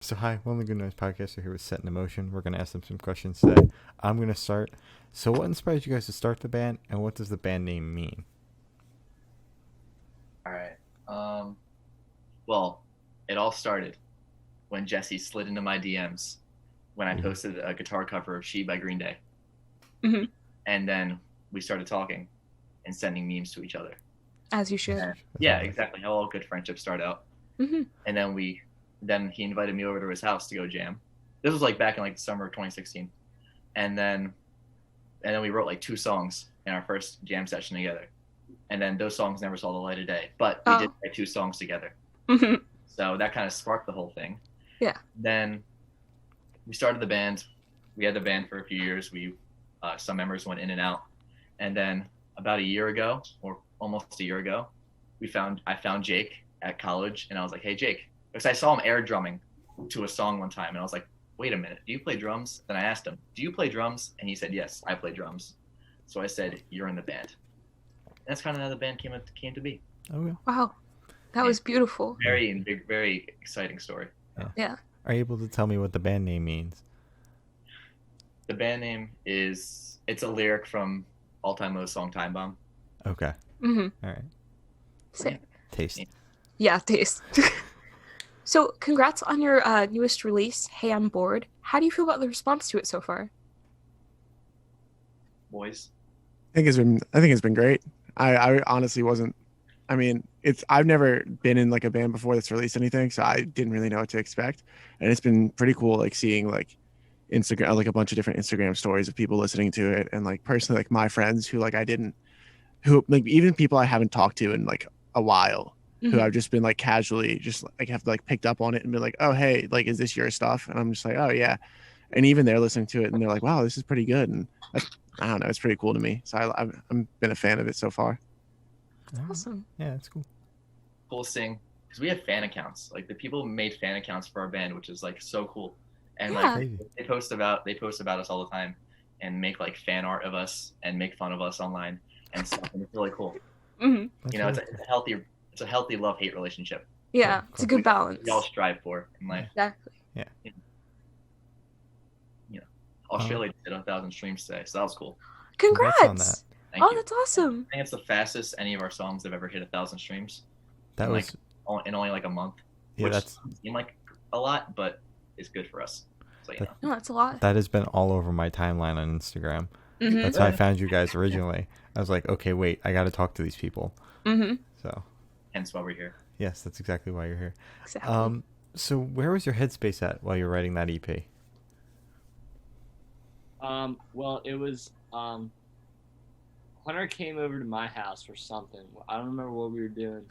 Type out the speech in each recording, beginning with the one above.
So hi, One Good Noise Podcast. We're here with Set in Emotion. We're going to ask them some questions today. I'm going to start. So what inspired you guys to start the band, and what does the band name mean? All right. Well, it all started when Jesse slid into my DMs when I posted a guitar cover of She by Green Day. Mm-hmm. And then we started talking and sending memes to each other. As you should. And, yeah, exactly. How all good friendships start out. Mm-hmm. And then he invited me over to his house to go jam. This was like back in like the summer of 2016. And then we wrote like 2 songs in our first jam session together. And then those songs never saw the light of day, but we did write 2 songs together. Mm-hmm. So that kind of sparked the whole thing. Yeah. Then we started the band. We had the band for a few years. Some members went in and out. And then about a year ago, or almost a year ago, I found Jake at college, and I was like, "Hey, Jake," because I saw him air drumming to a song one time, and I was like, "Wait a minute, do you play drums?" Then I asked him, "Do you play drums?" And he said, "Yes, I play drums." So I said, "You're in the band." And that's kind of how the band came to be. Okay. Wow. That was beautiful. Very exciting story. Yeah. Are you able to tell me what the band name means? The band name it's a lyric from All Time Low's song Time Bomb. Okay. Mm-hmm. All right. Sick. Taste. Yeah, taste. So, congrats on your newest release, Hey, I'm Bored. How do you feel about the response to it so far? Boys. I think it's been great. I honestly wasn't. I mean, I've never been in like a band before that's released anything, so I didn't really know what to expect. And it's been pretty cool, like seeing like Instagram, like a bunch of different Instagram stories of people listening to it, and like personally, like my friends who like who like even people I haven't talked to in like a while, who I've just been like casually just like have like picked up on it and been like, oh hey, like is this your stuff? And I'm just like, oh yeah. And even they're listening to it and they're like, wow, this is pretty good. And I don't know, it's pretty cool to me. So I've been a fan of it so far. Awesome. Yeah, that's cool. Coolest thing, because we have fan accounts. Like the people made fan accounts for our band, which is like so cool. And Yeah. like they post about us all the time and make like fan art of us and make fun of us online and stuff. And it's really cool. Mm-hmm. That's You know, really it's a healthy love-hate relationship. Yeah, it's a good balance. We all strive for in life. Exactly. Australia did 1,000 streams today, so that was cool. Congrats! on that. Thank Oh, you. that's awesome. I think it's the fastest any of our songs have ever hit 1,000 streams That in, was in only like a month. yeah. Which That's seems like a lot, but it's good for us. So you know. No, that's a lot. that has been all over my timeline on Instagram. Mm-hmm. That's how I found you guys originally. I was like, okay, wait, I got to talk to these people. Mm-hmm. So Hence why we're here. yes, that's exactly why you're here. Exactly. So where was your headspace at while you were writing that EP? Well, it was, Hunter came over to my house for something. I don't remember what we were doing.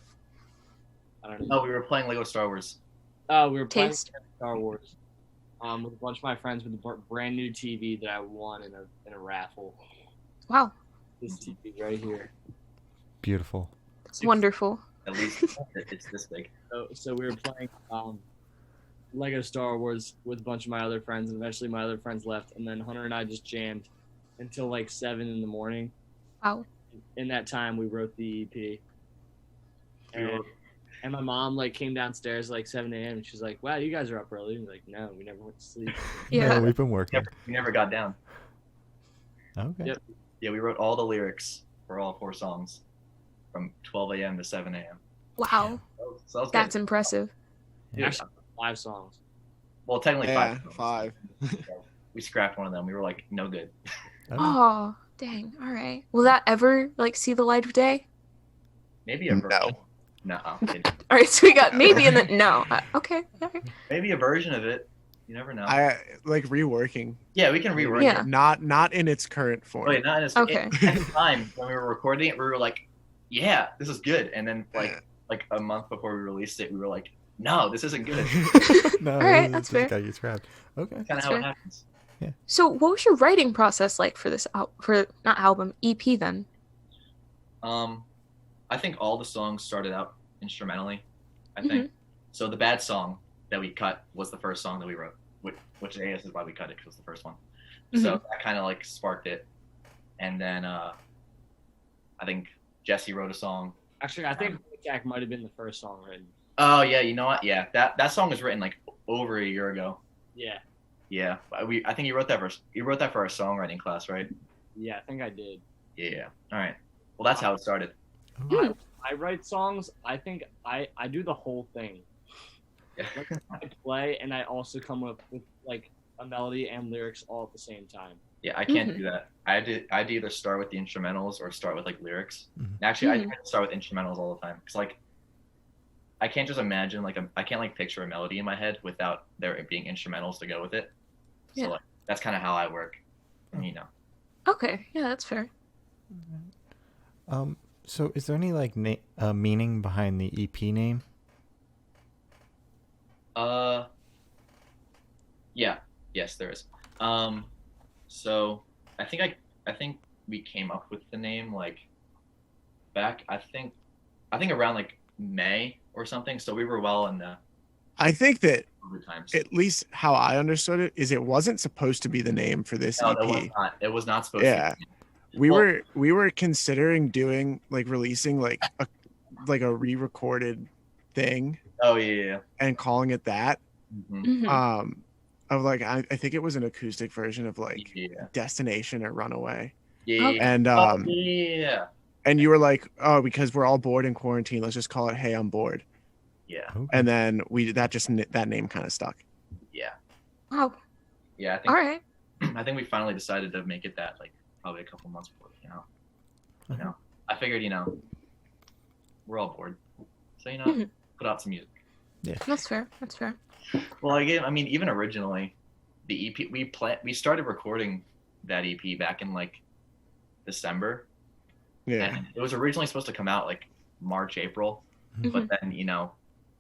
I don't know. Oh, we were playing Lego Star Wars. Oh, we were playing Taste. Star Wars. With a bunch of my friends with a brand new TV that I won in a raffle. Wow. This TV right here. Beautiful. It's wonderful. At least it's this big. So we were playing Lego Star Wars with a bunch of my other friends, and eventually my other friends left, and then Hunter and I just jammed until like 7 in the morning. Wow. In that time, we wrote the EP. And my mom like came downstairs like 7 a.m. and she's like, "Wow, you guys are up early." And like, "No, we never went to sleep." Yeah. No, we've been working. We never got down. Okay. Yep. Yeah, we wrote all the lyrics for all 4 songs from 12 a.m. to 7 a.m. Wow. So that was That's good. impressive. Yeah. Actually, 5 songs. Well, technically Yeah, 5. 5. We scrapped one of them. We were like, no good. Oh, dang. All right. Will that ever like see the light of day? Maybe a version. No. No, I'm kidding. All right. So we got maybe in the no. Okay. All right. Maybe a version of it. You never know. I like reworking. Yeah, we can rework Yeah. it. Not in its current form. Wait, not in its Okay. At the time when we were recording it, we were like, yeah, this is good. And then like a month before we released it, we were like, no, this isn't good. No, All right, this that's just fair. gotta get scrapped. Okay. Kind of That's how it fair. happens. So, what was your writing process like for this for not album EP then? I think all the songs started out instrumentally. I Mm-hmm. think so. The bad song that we cut was the first song that we wrote, which I guess is why we cut it, 'cause it was the first one. Mm-hmm. So that kind of like sparked it, and then I think Jesse wrote a song. Actually, I think Jack might have been the first song written. Oh yeah, you know what? Yeah, that song was written like over a year ago. Yeah. Yeah, I think you wrote that for our songwriting class, right? Yeah, I think I did. Yeah. All right. Well, that's how it started. Hmm. I write songs. I think I do the whole thing. Yeah. I play and I also come up with like a melody and lyrics all at the same time. Yeah, I can't Mhm. do that. I had to either start with the instrumentals or start with like lyrics. Mhm. Actually, I Mhm. try to start with instrumentals all the time because like I can't just imagine I can't like picture a melody in my head without there being instrumentals to go with it. So Yeah. like that's kind of how I work. You know. Okay, yeah, that's fair. So is there any like meaning behind the EP name? Yeah. Yes, there is. So I think we came up with the name like back I think around like May or something. So we were well in the I think that COVID times. at least how I understood it is it wasn't supposed to be the name for this No, EP. that was not. It was not supposed Yeah. to be. We Well- were considering doing like releasing like a re-recorded thing Oh yeah. and calling it that. Mm-hmm. Mhm. Of like I think it was an acoustic version of like Yeah. Destination or Runaway. Yeah. Okay. And Yeah. and you were like, oh, because we're all bored in quarantine, let's just call it Hey, I'm Bored. Yeah. Okay. And then that name kind of stuck. Yeah. Wow. Yeah. All right. I think we finally decided to make it that like probably a couple months before. Uh-huh. I figured we're all bored, so Mhm. put out some music. That's fair. That's fair. Well, again, I mean, even originally, the EP we started recording that EP back in like December, Yeah. and it was originally supposed to come out like March, April, Mhm. but then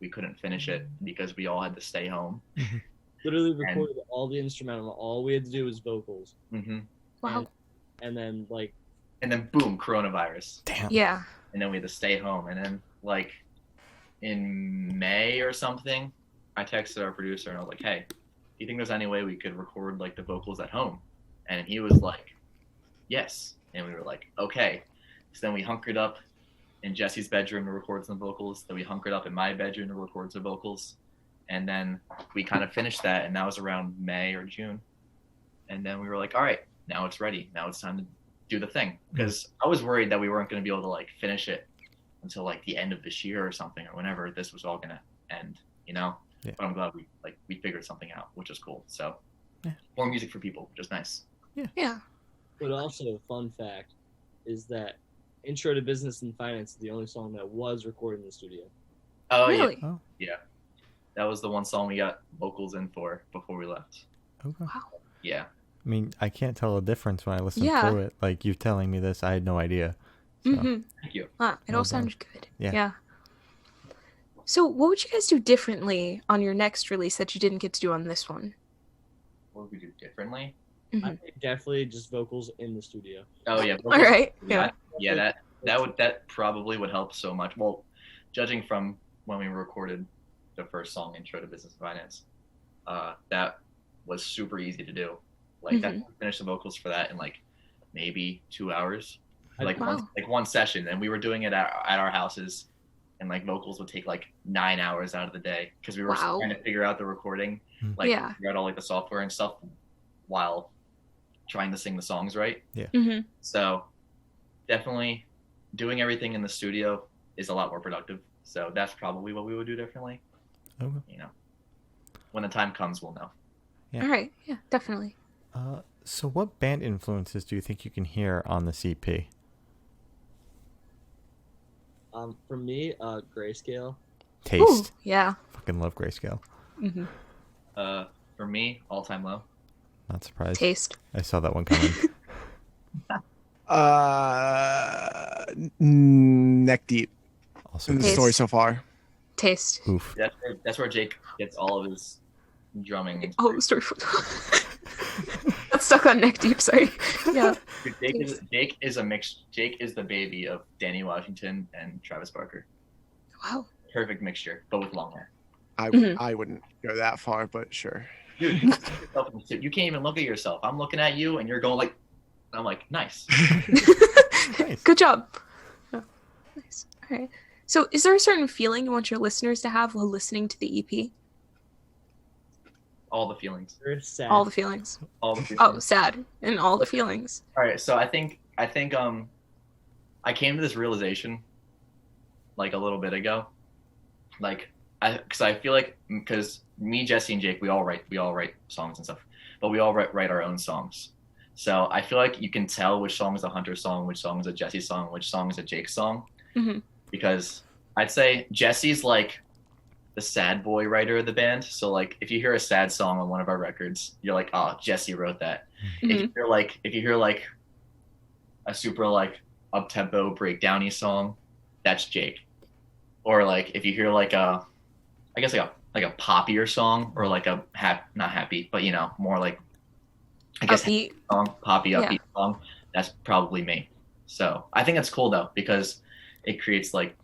we couldn't finish it because we all had to stay home. Literally recorded all the instrumental. All we had to do was vocals, Hmm Wow. and then like And then boom, coronavirus, Damn. Yeah. and then we had to stay home. And then like in May or something, I texted our producer and I was like, "Hey, do you think there's any way we could record like the vocals at home?" And he was like, "Yes." And we were like, "Okay." So then we hunkered up in Jesse's bedroom to record some vocals. Then we hunkered up in my bedroom to record some vocals. And then we kind of finished that, and that was around May or June. And then we were like, all right, now it's ready. Now it's time to do the thing. Because I was worried that we weren't going to be able to like finish it until like the end of this year or something, or whenever this was all going to end, Yeah. But I'm glad we figured something out, which is cool. So Yeah. more music for people, which is nice. Yeah. But also, a fun fact is that Intro to Business and Finance is the only song that was recorded in the studio. Oh, Really? Oh. yeah. That was the one song we got vocals in for before we left. Okay. Wow. Yeah. I mean, I can't tell a difference when I listen Yeah. through it. like you telling me this, I had no idea. So, Mm-hmm. Thank you. It Well all done. sounded good. Yeah. So, what would you guys do differently on your next release that you didn't get to do on this one? What would we do differently? Mhm. I think definitely just vocals in the studio. Oh, yeah. All right. Yeah. Yeah, that probably would help so much. Well, judging from when we recorded the first song, Intro to Business and Finance, that was super easy to do. Like that, finish the vocals for that in like maybe 2 hours, like Wow. one session, and we were doing it at our houses, and like vocals would take like 9 hours out of the day because we were Wow. trying to figure out the recording, like Yeah. figure out all like the software and stuff while trying to sing the songs right. Mm-hmm. So definitely doing everything in the studio is a lot more productive. So that's probably what we would do differently. Okay. When the time comes, we'll know. Yeah. All right. Yeah, definitely. So what band influences do you think you can hear on the EP? For me, Grayscale. Taste. Ooh, yeah. Fucking love Grayscale. Mm-hmm. For me, All Time Low. Not surprised. Taste. I saw that one coming. Neck deep Also, in the Taste. story so far. Taste. oof. That's where Jake gets all of his drumming. Oh, story. That's stuck on neck deep. Sorry. Yeah. Dude, Jake is a mix. Jake is the baby of Danny Washington and Travis Barker. Wow. Perfect mixture, but with long hair. I wouldn't go that far, but sure. Dude, you see yourself in the suit. You can't even look at yourself. I'm looking at you, and you're going like, I'm like, nice. Nice. Good job. Oh, nice. All right. So, is there a certain feeling you want your listeners to have while listening to the EP? all the feelings. Very sad. All the feelings. All the feelings. Oh, sad. And all the feelings. All right, so I think I came to this realization like a little bit ago, like because I feel like because me, Jesse, and Jake, we all write songs and stuff, but we all write our own songs. So I feel like you can tell which song is a Hunter song, which song is a Jesse song, which song is a Jake song, Mhm. because I'd say Jesse's like the sad boy writer of the band. So like if you hear a sad song on one of our records, you're like, oh, Jesse wrote that. If you hear like a super like up tempo breakdowny song, that's Jake. Or like if you hear like a I guess like a poppier song or like a not happy, but you know, more like I guess Upbeat. song, poppy Yeah. upbeat song, that's probably me. So I think that's cool though, because it creates like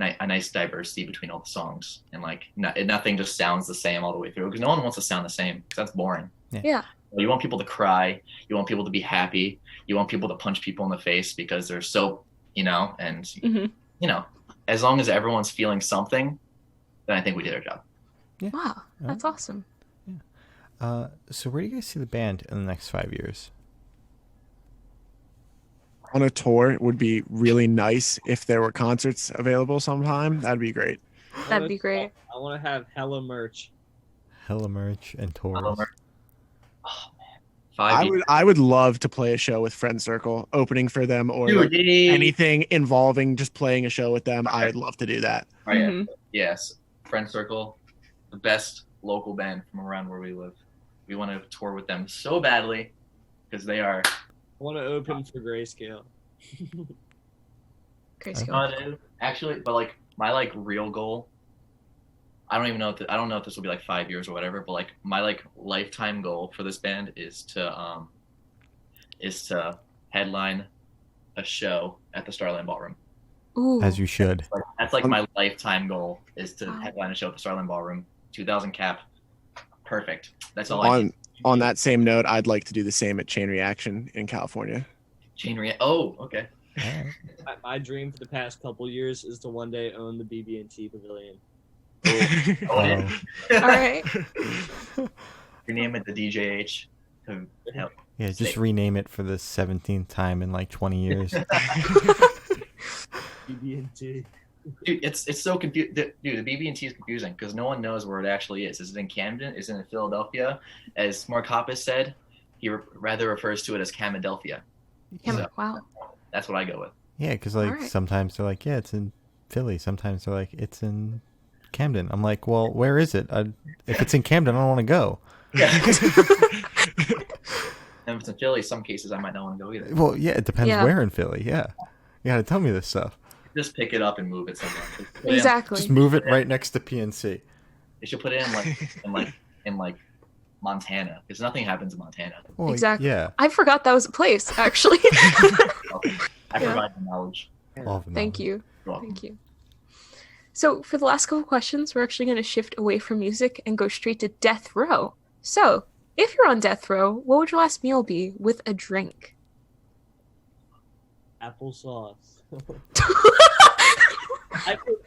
a nice diversity between all the songs, and like nothing just sounds the same all the way through, because no one wants to sound the same, because that's boring. Yeah. You want people to cry, you want people to be happy, you want people to punch people in the face because they're so, you know, and Mhm. you know, as long as everyone's feeling something, then I think we did our job. Wow. That's awesome. So where do you guys see the band in the next 5 years? On a tour would be really nice if there were concerts available sometime. That'd be great. That'd be great. I want to have hella merch. Hella merch and tours. Oh man, 5 years. I would love to play a show with Friend Circle, opening for them, or Dude, like yeah. anything involving just playing a show with them. I would love to do that. Oh, yeah. Mhm. Yes, Friend Circle, the best local band from around where we live. We want to tour with them so badly because they are. I want to open for Grayscale. Grayscale. Actually, but like my like real goal. I don't even know. I don't know if this will be like 5 years or whatever. But like my like lifetime goal for this band is to headline a show at the Starland Ballroom. Ooh. As you should. Like, that's like my lifetime goal is to Wow. headline a show at the Starland Ballroom. 2,000 cap. Perfect. That's all I need. On that same note, I'd like to do the same at Chain Reaction in California. Oh, okay. Alright. My dream for the past couple years is to one day own the BB&T Pavilion. Oh, yeah. All right. Rename it the DJH. To help. Yeah, just Sick. rename it for the 17th time in like 20 years. BB&T. Dude, it's so confusing. Dude, the BB&T is confusing because no one knows where it actually is. Is it in Camden? Is it in Philadelphia? As Mark Hoppus said, he rather refers to it as Camadelphia. Yeah, So- wow. That's what I go with. Yeah, because like Alright. sometimes they're like, yeah, it's in Philly. Sometimes they're like, it's in Camden. I'm like, well, where is it? If it's in Camden, I don't want to go. Yeah. And if it's in Philly, some cases I might not want to go either. Well, yeah, it depends Yeah. where in Philly. Yeah, you gotta tell me this stuff. Just pick it up and move it somewhere. Just put it in- Exactly. Just move it right next to PNC. They should put it in like Montana, because nothing happens in Montana. Well, Exactly. Yeah. I forgot that was a place, actually. I Yeah. provide the knowledge. All the Thank knowledge. you. You're welcome. Thank you. So, for the last couple questions, we're actually going to shift away from music and go straight to death row. So, if you're on death row, what would your last meal be with a drink? Applesauce.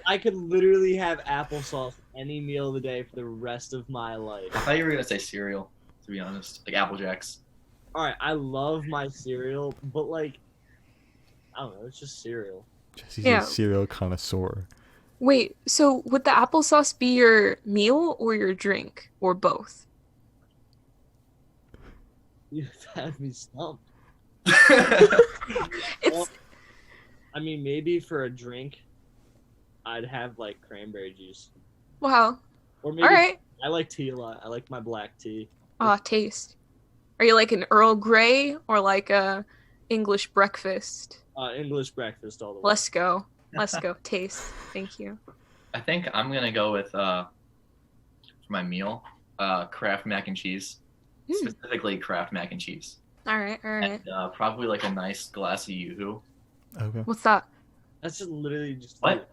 I could literally have applesauce any meal of the day for the rest of my life. I thought you were gonna say cereal, to be honest, like Apple Jacks. All right, I love my cereal, but like, I don't know, it's just cereal. Jesse's Yeah. a cereal connoisseur. Wait, so would the applesauce be your meal or your drink? Or both? You have me stumped. It's I mean, maybe for a drink, I'd have like cranberry juice, wow. or maybe All right. I like tea a lot. I like my black tea. Taste. Are you like an Earl Grey or like a English breakfast? English breakfast all the way. Let's go. Let's go. Taste. Thank you. I think I'm gonna go with for my meal, Kraft mac and cheese, Hmm. specifically Kraft mac and cheese, All right. All right. and probably like a nice glass of Yoo-hoo. Okay. What's that? That's just literally just What?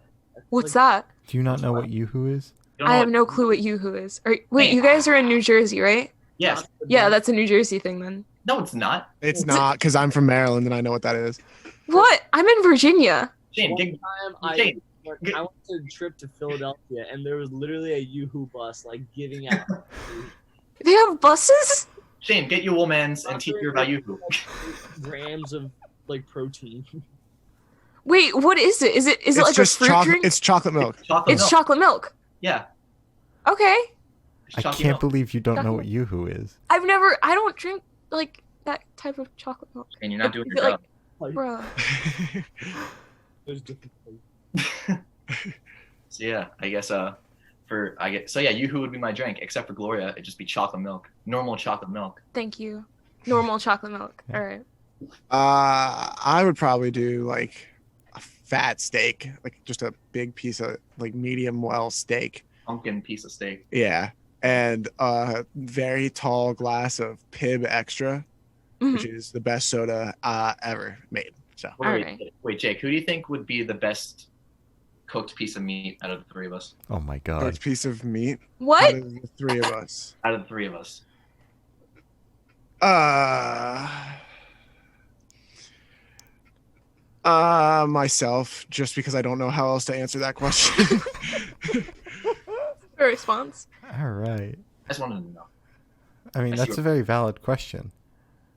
What's that? Do you not know what Yoo-hoo is? You don't I know have what- no clue what Yoo-hoo is. Wait, you guys are in New Jersey, right? Yes. Yeah, that's a New Jersey thing then. No, it's not. It's not, because I'm from Maryland and I know what that is. What? I'm in Virginia. Shane, One dig- time Shane. I went to a trip to Philadelphia, and there was literally a Yoo-hoo bus like giving out. They have buses? Shane, get you Woolmans and teach her about Yoo-hoo. Grams of like protein. Wait, what is it? Is it It's like a just fruit chocolate. drink? It's chocolate milk. Chocolate It's milk. chocolate milk. Yeah. Okay. It's I chocolate can't milk. believe you don't know Chocolate. what Yoo-hoo is. I don't drink like that type of chocolate milk. And you're not doing Is your it job. like- Bruh. There's different things. So yeah, I guess Yoo-hoo would be my drink, except for Gloria, it'd just be chocolate milk. Normal chocolate milk. Thank you. Normal chocolate milk. Yeah. All right. I would probably do like a fat steak, like just a big piece of like medium well steak. Pumpkin piece of steak. Yeah, and a very tall glass of Pib Extra, which is the best soda ever made. So Wait, Jake, who do you think would be the best cooked piece of meat out of the three of us? Oh my a god. piece of meat What? out of the three of us. Out of the three of us. Myself, just because I don't know how else to answer that question. A response. All right. I just wanted to know. I mean, I see that's what- a very valid question.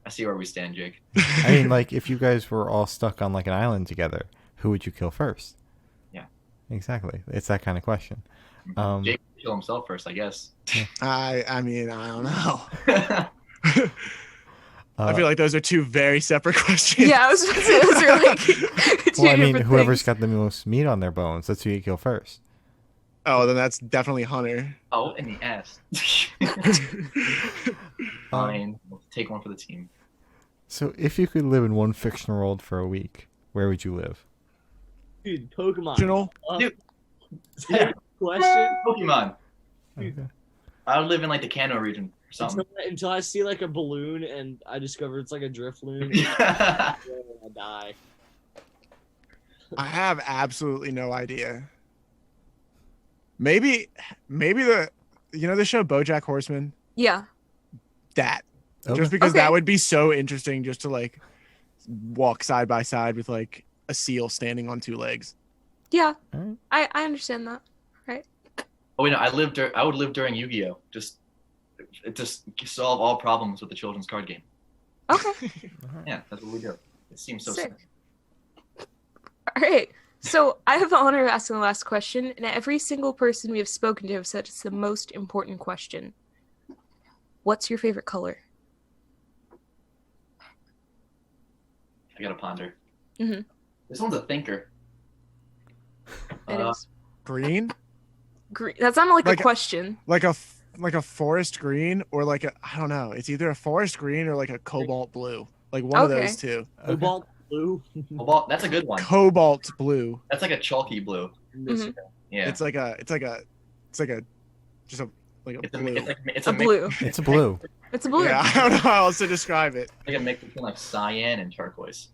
I see where we stand, Jake. I mean, like, if you guys were all stuck on like an island together, who would you kill first? Yeah. Exactly. It's that kind of question. Jake would kill himself first, I guess. I mean, I don't know. I Uh, feel like those are two very separate questions. Yeah, I was about to say those are like two well, I mean, different whoever's things. got the most meat on their bones, that's who you kill first. Oh, then that's definitely Hunter. Oh, in the ass. Fine. We'll take one for the team. So, if you could live in one fictional world for a week, where would you live? Dude, Pokemon. Original? Dude. Is that a question? Pokemon. Okay. I would live in like the Kanto region or something. Until I see like a balloon and I discover it's like a Drifloon, Yeah. I die. I have absolutely no idea. Maybe the show BoJack Horseman. Yeah. That Okay. just because Okay. that would be so interesting, just to like walk side by side with like a seal standing on two legs. Yeah. All right. I understand that. Oh wait, no, I would live during Yu-Gi-Oh. Just solve all problems with the children's card game. Okay. All right. Yeah, that's what we do. It seems so Sick. sick. All right. So I have the honor of asking the last question, and every single person we have spoken to have said it's the most important question. What's your favorite color? I gotta ponder. Mhm. This one's a thinker. It is Green, green. That sounded like Like a question. like a forest green, or like I don't know. It's either a forest green or like a cobalt blue. Like one of Okay. those two. Okay. Cobalt blue. Cobalt, that's a good one. Cobalt blue. That's like a chalky blue. Mhm. Yeah. It's like a just a like a It's blue. it's A a mix, blue. It's a blue. It's a blue. Yeah, I don't know how else to describe it. like a mix between like cyan and turquoise.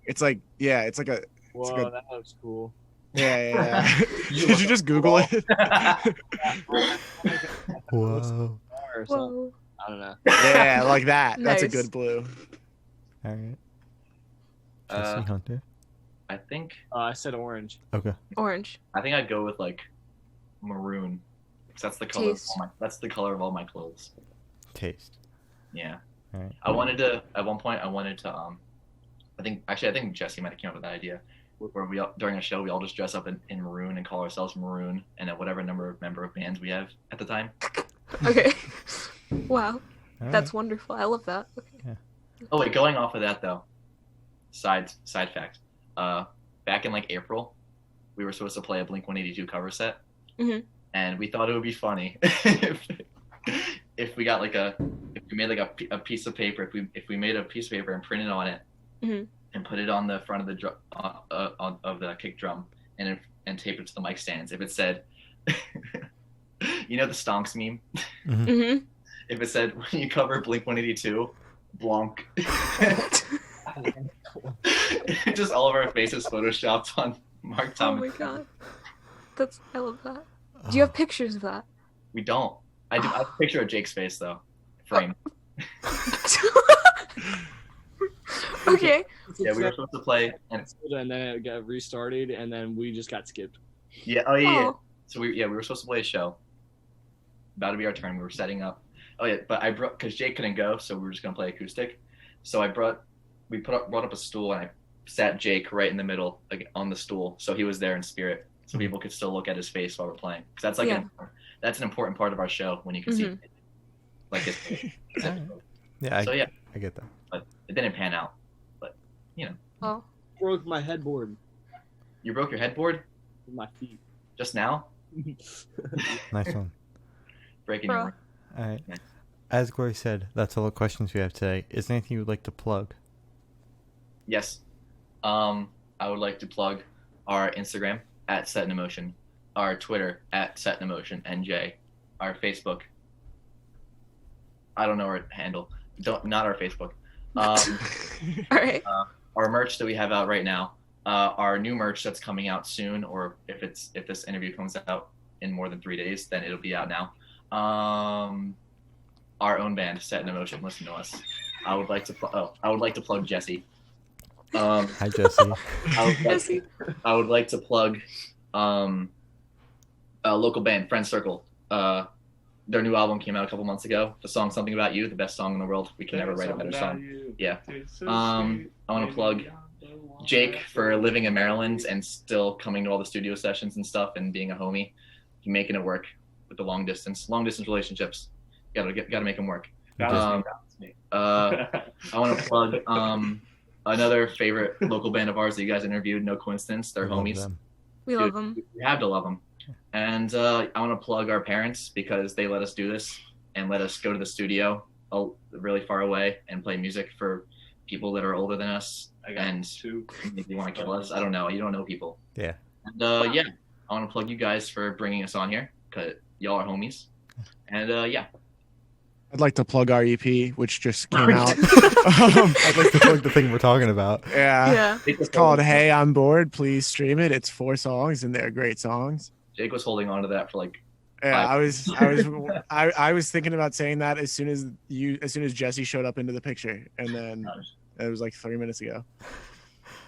It's like it's like a Whoa, good- that looks cool. yeah. You Did you look just Google it? Whoa. Or something. Whoa. I don't know. Yeah, like that. That's a Nice. good blue. All right. Jesse Hunter. I think I said orange. Okay. Orange. I'd go with like maroon. 'Cause that's the color. Taste. That's the color of all my clothes. Taste. Yeah. All right. I wanted to. At one point, I wanted to. I think Jesse might have came up with that idea, where we during a show we all just dress up in maroon and call ourselves Maroon, and at whatever member of bands we have at the time. Okay. Wow. All That's right. wonderful. I love that. Okay. Oh wait, going off of that though. Side fact. Back in like April, we were supposed to play a Blink-182 cover set, Mhm. and we thought it would be funny if we got like if we made like a piece of paper, if we made a piece of paper and printed on it, Mhm. and put it on the front of the of the kick drum, and tape it to the mic stands. If it said, you know the Stonks meme. Mm-hmm. If it said when you cover Blink-182, Blanc. Just all of our faces photoshopped on Mark Oh Thomas. my god. I love that. Do you have pictures of that? We don't. I have a picture of Jake's face though, frame. Okay. Yeah, we were supposed to play, and And then it got restarted, and then we just got skipped. yeah, oh yeah, yeah. Oh. So we were supposed to play a show. About to be our turn. We were setting up. Oh yeah, but I brought because Jake couldn't go, so we were just gonna play acoustic. So brought up a stool and I sat Jake right in the middle, like on the stool, so he was there in spirit, so people could still look at his face while we're playing. 'Cause that's like that's an important part of our show when you can see like his face. Yeah, So yeah, I get that. but it didn't pan out. But Well, Broke my headboard you broke your headboard with my feet. just now, Nice one. breaking Bro. your. All right. Nice. As Glory said, that's all the questions we have today. Is there anything you would like to plug? Yes. I would like to plug our Instagram at Set in Emotion, our Twitter at Set in Emotion NJ, our Facebook. I don't know our handle. Not our Facebook. all right. Our merch that we have out right now. Our new merch that's coming out soon, or if this interview comes out in more than 3 days, then it'll be out now. Our own band, Set in Emotion. Listen to us. I would like to plug Jesse. Hi, Jesse. I would like to plug a local band, Friend Circle. Their new album came out a couple months ago. The song "Something About You," the best song in the world. We can never write a better song. Yeah. I want to plug Jake for living in Maryland and still coming to all the studio sessions and stuff and being a homie, making it work with the long distance relationships. Gotta make them work. I want to plug another favorite local band of ours that you guys interviewed. No coincidence, they're Love homies. them. We love them. We have to love them. And I want to plug our parents because they let us do this and let us go to the studio really far away and play music for people that are older than us. And if they want to kill us, I don't know. You don't know people. Yeah. And yeah, I want to plug you guys for bringing us on here because y'all are homies. And yeah. I'd like to plug our EP, which just came out. I'd like to plug the thing we're talking about. Yeah. Yeah. It's called Hey, I'm Bored. Please stream it. It's 4 songs, and they're great songs. Jake was holding on to that for like. Yeah, I was thinking about saying that as soon as Jesse showed up into the picture, and then it was like 3 minutes ago.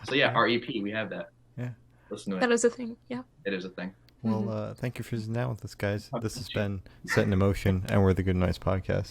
So yeah, our EP, we have that. Yeah. Listen to it. That is a thing. Yeah. It is a thing. Well, thank you for sitting down with us, guys. This has been Set in Emotion, and we're the Good Noise Podcast.